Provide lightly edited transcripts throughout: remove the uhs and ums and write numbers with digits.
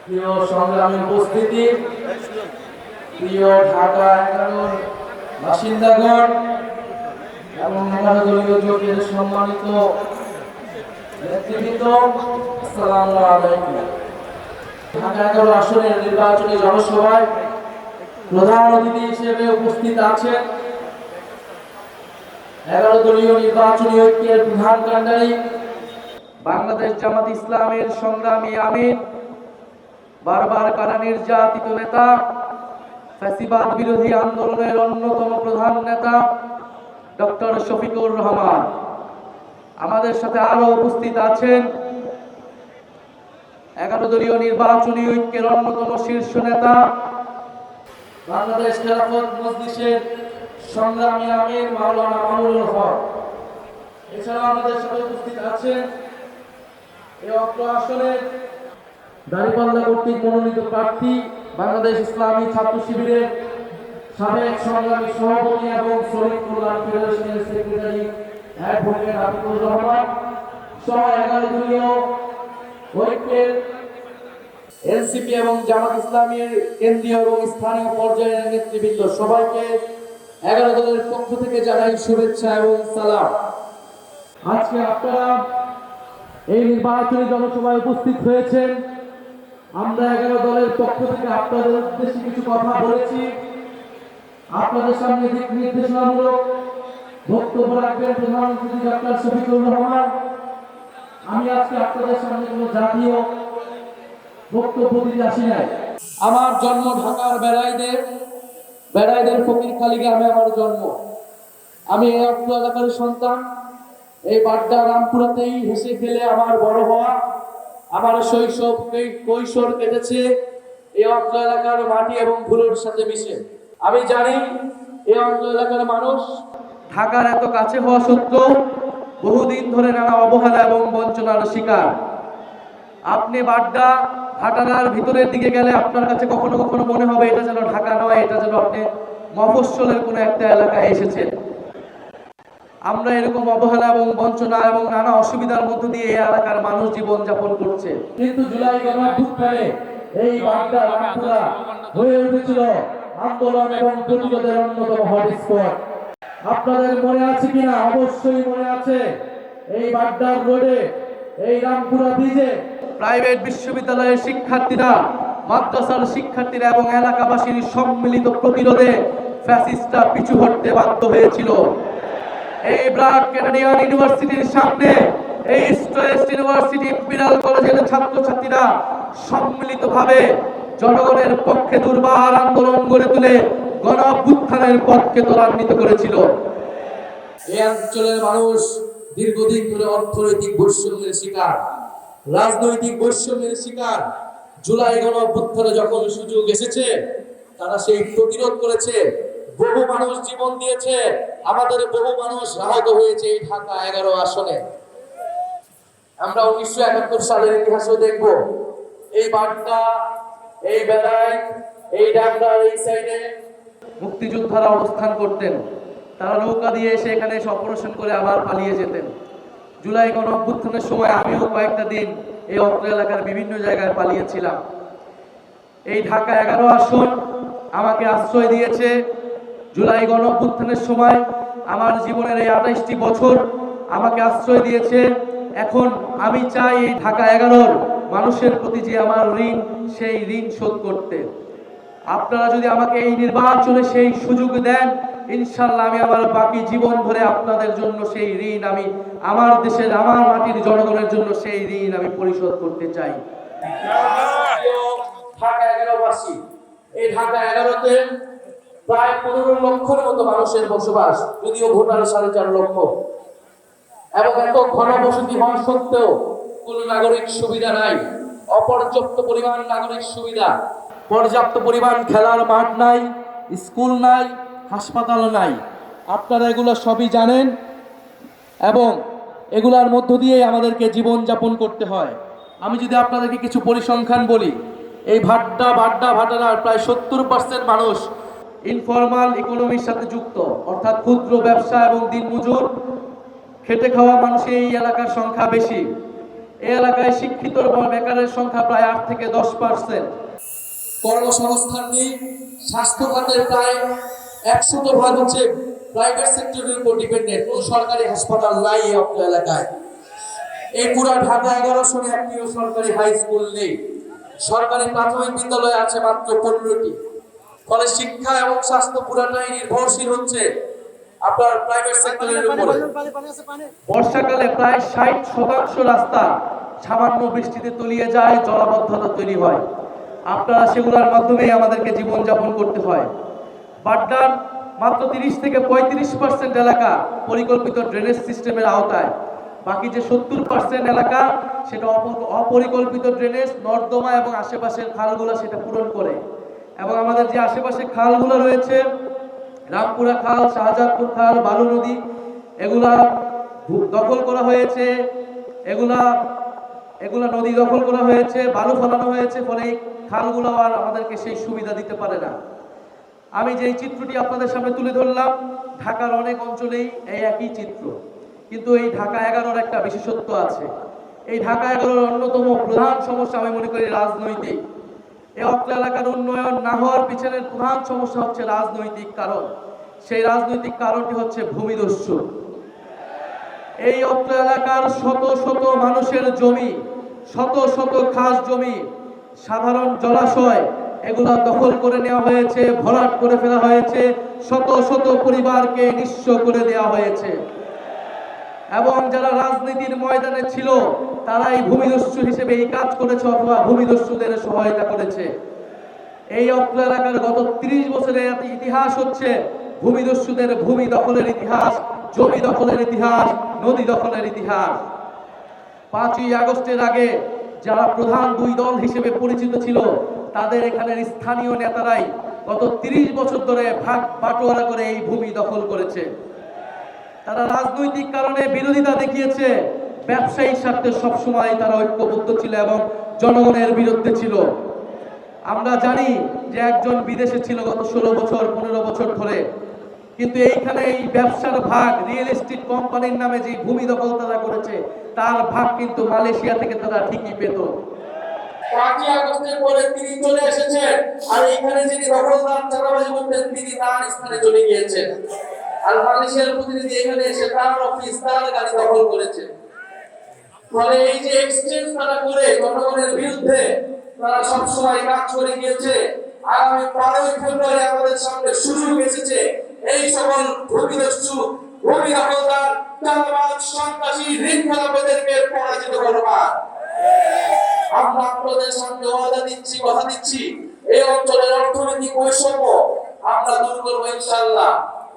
প্রিয় সংগ্রামী উপস্থিতি, প্রিয় ঢাকা 11 বাসিন্দাগণ এবং 11 দলীয় জোটের সম্মানিত নেতৃবৃন্দ, আসসালামু আলাইকুম। ঢাকা 11 আসনের নির্বাচনী জনসভায় প্রধান অতিথি হিসেবে উপস্থিত আছেন 11 দলীয় নির্বাচনী ঐক্যের প্রধান কাণ্ডারী, বাংলাদেশ জামাত ইসলামের সংগ্রামী আমির, বারবার কারা নির্যাতিত নেতা, ফ্যাসিবাদ বিরোধী আন্দোলনের অন্যতম প্রধান নেতা ডক্টর শফিকুর রহমান। আমাদের সাথে আরো উপস্থিত আছেন 11 দলীয় নির্বাচনী ঐক্যের অন্যতম শীর্ষ নেতা, বাংলাদেশ খেলাফত মজলিসের সংগ্রামী আমির মাওলানা মামুনুল হক। এছাড়া আমাদের সাথে উপস্থিত আছেন এই অত্র আসনের দাঁড়িপাল্লা কর্তৃক মনোনীত প্রার্থী, বাংলাদেশ ইসলামী ছাত্র শিবিরের সাবেক সংগ্রামী সভাপতি এবং শ্রমিক কল্যাণ ফেডারেশনের সেক্রেটারি অ্যাডভোকেট আতিকুর রহমান সহ 11 দলীয় ঐক্যের এনসিপি এবং জামাত ইসলামের কেন্দ্রীয় এবং স্থানীয় পর্যায়ের নেতৃবৃন্দ, সবাইকে 11 দলের পক্ষ থেকে জানাই শুভেচ্ছা এবং সালাম। আজকে আপনারা এই নির্বাচনী জনসভায় উপস্থিত হয়েছেন। আমরা 11 দলের পক্ষ থেকে আপনাদের উদ্দেশ্যে কিছু কথা বলেছি। আপনাদের সামনে দিক নির্দেশনামূলক বক্তব্য রাখবেন প্রধান অতিথি ডক্টর শফিকুর রহমান। আমি আজকে আপনাদের সামনে কোনো জাতীয় বক্তব্য দিতে আসি নাই। আমার জন্ম ঢাকার বেড়াইদের ফকিরখালী গ্রামে আমার জন্ম। আমি এই অত্র এলাকার সন্তান। এই বাড্ডা রামপুরাতেই হেসে খেলে আমার বড় হওয়া, আমার শৈশব কৈশোর কেটেছে এই অত্র এলাকার মাটি এবং ধুলোর সাথে মিশে। আমি জানি এই অত্র এলাকার মানুষ ঢাকার এত কাছে হওয়া সত্ত্বেও বহুদিন ধরে নানা অবহেলা এবং বঞ্চনার শিকার। আপনি বাড্ডা ভাটারার ভিতরের দিকে গেলে আপনার কাছে কখনো কখনো মনে হবে এটা যেন ঢাকা নয়, এটা যেন আপনি মফস্বলের কোনো একটা এলাকায় এসেছেন। আমরা এরকম অবহেলা এবং বঞ্চনা এবং নানা অসুবিধার মধ্য দিয়ে এই এলাকার মানুষ জীবন যাপন করছে। কিন্তু জুলাই গণঅভ্যুত্থানে এই বাড্ডা রামপুরা হয়ে উঠেছিল আন্দোলন এবং প্রতিরোধের অন্যতম হটস্পট। আপনাদের মনে আছে কিনা? অবশ্যই মনে আছে। এই বাড্ডার রোডে, এই রামপুরা ব্রিজে প্রাইভেট বিশ্ববিদ্যালয়ের শিক্ষার্থীরা, মাদ্রাসার শিক্ষার্থীরা এবং এলাকাবাসীর সম্মিলিত প্রতিরোধে ফ্যাসিস্টরা পিছু হটতে বাধ্য হয়েছিল। এই ব্র্যাক ক্যানাডিয়ান ইউনিভার্সিটির সামনে, এই ইস্ট ওয়েস্ট ইউনিভার্সিটি ইম্পেরিয়াল কলেজের ছাত্রছাত্রীরা সম্মিলিতভাবে জনগণের পক্ষে দুর্বার আন্দোলন গড়ে তুলে গণঅভ্যুত্থানের পক্ষে ত্বরান্বিত করেছিল। এই অঞ্চলের মানুষ দীর্ঘদিন ধরে অর্থনৈতিক বৈষম্যের শিকার, রাজনৈতিক বৈষম্যের শিকার। জুলাই গণঅভ্যুত্থানে যখন সুযোগ এসেছে তারা সেই প্রতিরোধ করেছে। বহু মানুষ জীবন দিয়েছে, আমাদের বহু মানুষ আহত হয়েছে এই ঢাকা 11 আসনে। আমরা 1971 সালের ইতিহাসও দেখব। এই বাড্ডা, এই বেড়াই, এই ডান্ডার এই সাইডে মুক্তিযোদ্ধারা অবস্থান করতেন। তারা নৌকা দিয়ে এসে এখানে অপারেশন করে আবার পালিয়ে যেতেন। জুলাই গণঅভ্যুত্থানের সময় আমিও কয়েকটা দিন এই অত্র এলাকার বিভিন্ন জায়গায় পালিয়েছিলাম। এই ঢাকা 11 আসন আমাকে আশ্রয় দিয়েছে। জুলাই গণঅভ্যুত্থানের সময় আমার জীবনের এই 28টি বছর আমাকে আশ্রয় দিয়েছে। এখন আমি চাই এই ঢাকা 11 মানুষের প্রতি যে আমার ঋণ, সেই ঋণ শোধ করতে। আপনারা যদি আমাকে এই নির্বাচনে সেই সুযোগ দেন, ইনশাআল্লাহ আমি আমার বাকি জীবন ধরে আপনাদের জন্য সেই ঋণ, আমি আমার দেশের, আমার মাটির জনগণের জন্য সেই ঋণ আমি পরিশোধ করতে চাই। ঢাকা 11 বাসী, এই ঢাকা 11তে প্রায় 15 লক্ষের মতো মানুষের বসবাস, যদিও ভোটার 4.5 লক্ষ, এবং এত ঘনবসতি হওয়া সত্ত্বেও কোনো নাগরিক সুবিধা নাই। অপর্যাপ্ত পরিমাণ নাগরিক সুবিধা, পর্যাপ্ত পরিমাণ খেলার মাঠ নাই, স্কুল নাই, হাসপাতাল নাই। আপনারা এগুলো সবই জানেন এবং এগুলার মধ্য দিয়ে আমাদেরকে জীবন যাপন করতে হয়। আমি যদি আপনাদেরকে কিছু পরিসংখ্যান বলি, এই বাড্ডা ভাটারার প্রায় 70% মানুষ ইনফরমাল ইকোনমির সাথে যুক্ত, অর্থাৎ ক্ষুদ্র ব্যবসা এবং দিনমজুর খেটে খাওয়া মানুষ এই এলাকার সংখ্যা বেশি। এই এলাকায় শিক্ষিত এবং বেকারের সংখ্যা প্রায় 8 থেকে 10%। কর্মসংস্থান নেই, স্বাস্থ্য খাতের প্রায় 100% হচ্ছে প্রাইভেট সেক্টরের উপর ডিপেন্ডেন্ট। কোনো সরকারি হাসপাতাল নাই এই অত্র এলাকায়। এই পুরো ঢাকা 11 শহরে একটিও সরকারি হাই স্কুল নেই। সরকারি প্রাথমিক বিদ্যালয় আছে মাত্র 15টি। ফলে শিক্ষা এবং স্বাস্থ্য পুরাটাই নির্ভরশীল হচ্ছে আপনার প্রাইভেট সেক্টরের উপরে। বর্ষাকালে প্রায় 60% রাস্তা সামান্য বৃষ্টিতে তলিয়ে যায়, জলাবদ্ধতা তৈরি হয়। আপনারা সেগুলোর মাধ্যমে আমাদেরকে জীবনযাপন করতে হয়। বাড্ডার মাত্র 30 থেকে 35% এলাকা পরিকল্পিত ড্রেনেজ সিস্টেমের আওতায়। বাকি যে 70% এলাকা সেটা অপরিকল্পিত ড্রেনেজ, নর্দমা এবং আশেপাশের খালগুলো সেটা পূরণ করে। এবং আমাদের যে আশেপাশে খালগুলো রয়েছে, রামপুরা খাল, শাহজাদপুর খাল, বালু নদী, এগুলা দখল করা হয়েছে, এগুলা নদী দখল করা হয়েছে, বালু ফেলানো হয়েছে, ফলে এই খালগুলো আর আমাদেরকে সেই সুবিধা দিতে পারে না। আমি যে চিত্রটি আপনাদের সামনে তুলে ধরলাম, ঢাকার অনেক অঞ্চলেই এই একই চিত্র, কিন্তু এই ঢাকা 11-র একটা বিশেষত্ব আছে। এই ঢাকা 11-র অন্যতম প্রধান সমস্যা আমি মনে করি রাজনৈতিক। এই অত্র এলাকার উন্নয়ন না হওয়ার পিছনের প্রধান সমস্যা হচ্ছে রাজনৈতিক কারণ। সেই রাজনৈতিক কারণটি হচ্ছে ভূমিদস্যু। এই অত্র এলাকার শত শত মানুষের জমি, শত শত খাস জমি, সাধারণ জলাশয়, এগুলা দখল করে নেওয়া হয়েছে, ভরাট করে ফেলা হয়েছে, শত শত পরিবারকে নিঃস্ব করে দেওয়া হয়েছে। এবং যারা রাজনীতির ময়দানে ছিল তারাই ভূমিদস্যু হিসেবে এই কাজ করেছে অথবা ভূমিদস্যুদের সহায়তা করেছে। এই অত্র এলাকার গত 30 বছরের ইতিহাস হচ্ছে ভূমিদস্যুদের ভূমি দখলের ইতিহাস, জমি দখলের ইতিহাস, নদী দখলের ইতিহাস। 5ই আগস্টের আগে যারা প্রধান 2 দল হিসেবে পরিচিত ছিল, তাদের এখানের স্থানীয় নেতারাই গত 30 বছর ধরে ভাগ বাটোয়ারা করে এই ভূমি দখল করেছে। তারা রাজনৈতিক কারণে বিরোধিতা দেখিয়েছে, ব্যবসায়িক স্বার্থে সবসময় তারা ঐক্যবদ্ধ ছিল এবং জনগণের বিরুদ্ধে ছিল। আমরা জানি যে একজন বিদেশে ছিল গত 16 বছর 15 বছর ধরে, কিন্তু এইখানে এই ব্যবসার ভাগ, রিয়েল এস্টেট কোম্পানির নামে যে ভূমি দখল তারা করেছে, তার ভাগ কিন্তু মালয়েশিয়া থেকে তারা ঠিকই পেত। 5ই আগস্টের পরে তিনি চলে এসেছেন, আর এইখানে যিনি দখলদার চাঁদাবাজি করতেন তিনি তার স্থানে চলে গিয়েছেন। আর মালয়েশিয়ার প্রতিনিধি এখানে এসে তার অফিস, তার গাড়ি দখল করেছে। ফলে এই যে এক্সচেঞ্জ তারা করে জনগণের বিরুদ্ধে তারা সবসময় কাজ করে গিয়েছে। আগামী 12ই ফেব্রুয়ারি আমাদের সামনে সুযোগ এসেছে এই সকল ভূমিদস্যু, ভূমি দখলদার, চাঁদাবাজ, সন্ত্রাসী, ঋণ খেলাপিদেরকে পরাজিত করবার। আমরা আপনাদের সামনে ওয়াদা দিচ্ছি, কথা দিচ্ছি, এই অঞ্চলের অর্থনৈতিক বৈষম্য আমরা দূর করবো ইনশাআল্লাহ।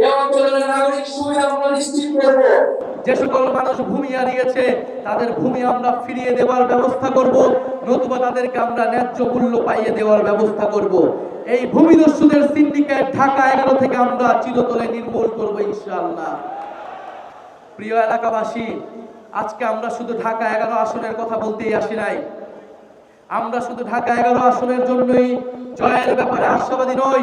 এই অঞ্চলের নাগরিক সুবিধা আমরা নিশ্চিত করব। যে সকল মানুষ ভূমি হারিয়েছে তাদের ভূমি আমরা ফিরিয়ে দেওয়ার ব্যবস্থা করব, নতুবা তাদেরকে আমরা ন্যায্য মূল্য পাইয়ে দেওয়ার ব্যবস্থা করব। এই ভূমিদস্যুদের সিন্ডিকেট ঢাকা 11 থেকে আমরা চিরতরে নির্মূল করব ইনশাআল্লাহ। প্রিয় এলাকাবাসী, আজকে আমরা শুধু ঢাকা 11 আসনের কথা বলতেই আসি নাই। আমরা শুধু ঢাকা 11 আসনের জন্যই জয়ের ব্যাপারে আশাবাদী নই,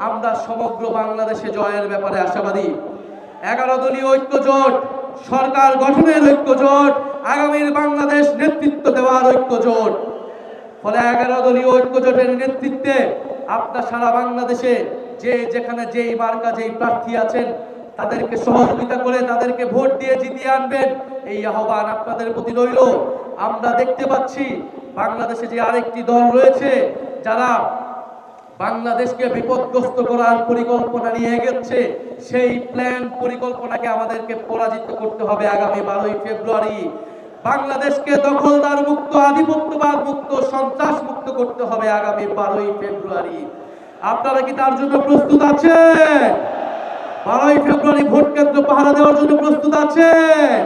আমরা সমগ্র বাংলাদেশে জয়ের ব্যাপারে আশাবাদী। 11 দলীয় ঐক্যজোট, সরকার গঠনের ঐক্যজোট, আগামীর বাংলাদেশ নেতৃত্ব দেওয়ার ঐক্যজোট। ফলে 11 দলীয় ঐক্যজোটের নেতৃত্বে আপনার সারা বাংলাদেশে যে যেখানে যেই মার্কা যেই প্রার্থী আছেন তাদেরকে সহযোগিতা করে তাদেরকে ভোট দিয়ে জিতিয়ে আনবেন, এই আহ্বান আপনাদের প্রতি রইল। আমরা দেখতে পাচ্ছি বাংলাদেশে যে আরেকটি দল রয়েছে যারা বাংলাদেশকে বিপদগ্রস্ত করার পরিকল্পনা নিয়ে এগোচ্ছে, সেই প্ল্যান পরিকল্পনাকে আমাদেরকে পরাজিত করতে হবে আগামী 12ই ফেব্রুয়ারি। বাংলাদেশকে দখলদার মুক্ত, আধিপত্যবাদ মুক্ত, সন্ত্রাস মুক্ত করতে হবে আগামী 12ই ফেব্রুয়ারি। আপনারা কি তার জন্য প্রস্তুত আছেন? 12ই ফেব্রুয়ারি ভোট কেন্দ্র পাহারা দেওয়ার জন্য প্রস্তুত আছেন?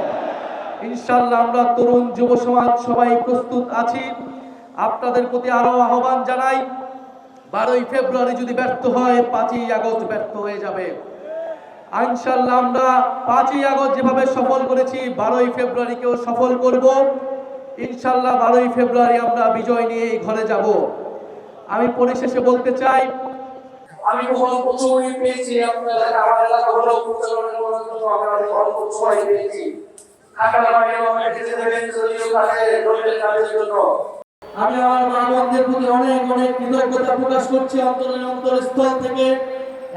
ইনশাআল্লাহ আমরা তরুণ যুব সমাজ সবাই প্রস্তুত আছি। আপনাদের প্রতি আরো আহ্বান জানাই, 12ই ফেব্রুয়ারি যদি ব্যর্থ হয় 5ই আগস্ট ব্যর্থ হয়ে যাবে। ইনশাআল্লাহ আমরা 5ই আগস্ট যেভাবে সফল করেছি 12ই ফেব্রুয়ারিকেও সফল করব। ইনশাআল্লাহ 12ই ফেব্রুয়ারি আমরা বিজয় নিয়ে ঘরে যাব। আমি পরিশেষে বলতে চাই, আমি অল্প সময় পেয়েছি, আপনারা আমার এলাকা হলো প্রচারণের জন্য আমরা অল্প সময় পেয়েছি। ঢাকার বাইরেও এসেছে দেখেন সলিউল কাজে দলিলের কাজের জন্য। আমি আমার মা বোনদের প্রতি অনেক অনেক কৃতজ্ঞতা প্রকাশ করছি অন্তরের অন্তরস্থল থেকে।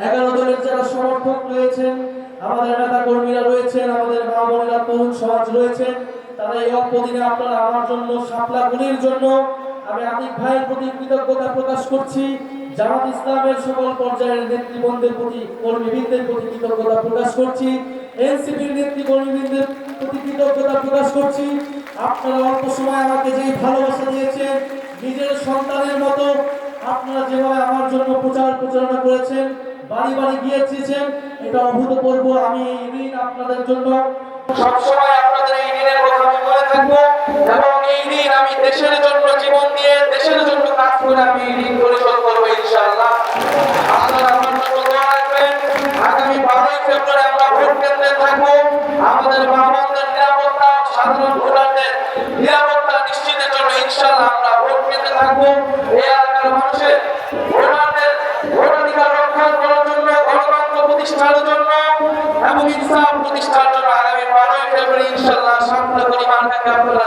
11 দলের যারা সমর্থক রয়েছেন, আমাদের নেতা কর্মীরা রয়েছেন, আমাদের মা বোনেরা, তরুণ সমাজ রয়েছেন, তারা এই অল্প দিনে আপনারা আমার জন্য শাপলা গুলির জন্য আমি আতিক ভাইয়ের প্রতি কৃতজ্ঞতা প্রকাশ করছি। জামাত ইসলামের সকল পর্যায়ের নেতৃবৃন্দের প্রতি, কর্মীবৃন্দের প্রতি কৃতজ্ঞতা প্রকাশ করছি। এনসিপির নেতৃবৃন্দের প্রতি কৃতজ্ঞতা প্রকাশ করছি। আপনারা অল্প সময় আমাকে যেই ভালোবাসা দিয়েছেন, নিজের সন্তানের মতো আপনারা যেভাবে আমার জন্য প্রচারণা করেছেন, বাড়ি বাড়ি গিয়েছেন, এটা অভূতপূর্ব। আমি এই ঋণ আপনাদের জন্য সবসময়, আপনাদের এই ঋণের কথা আমি মনে থাকবো এবং এই ঋণ আমি দেশের জন্য জীবন দিয়ে, দেশের জন্য কাজ করে আমি এই ঋণ পরিশোধ করবো ইনশাআল্লাহ। আপনারা আমার জন্য দোয়া রাখবেন। আগামী 12ই ফেব্রুয়ারি আমরা ভোট কেন্দ্রে থাকবো। আমাদের মা বোনদের নিরাপত্তা, সাধারণ ভোটারদের নিরাপত্তা নিশ্চিতের জন্য ইনশাআল্লাহ আমরা ভোট কেন্দ্রে থাকবো। এই এলাকার মানুষের ভোটারদের ভোটাধিকার রক্ষা করার জন্য, গণতন্ত্র প্রতিষ্ঠার জন্য এবং ইনসাফ প্রতিষ্ঠার জন্য আগামী 12ই ফেব্রুয়ারি ইনশাআল্লাহ শান্ত পরিমাণকে আপনারা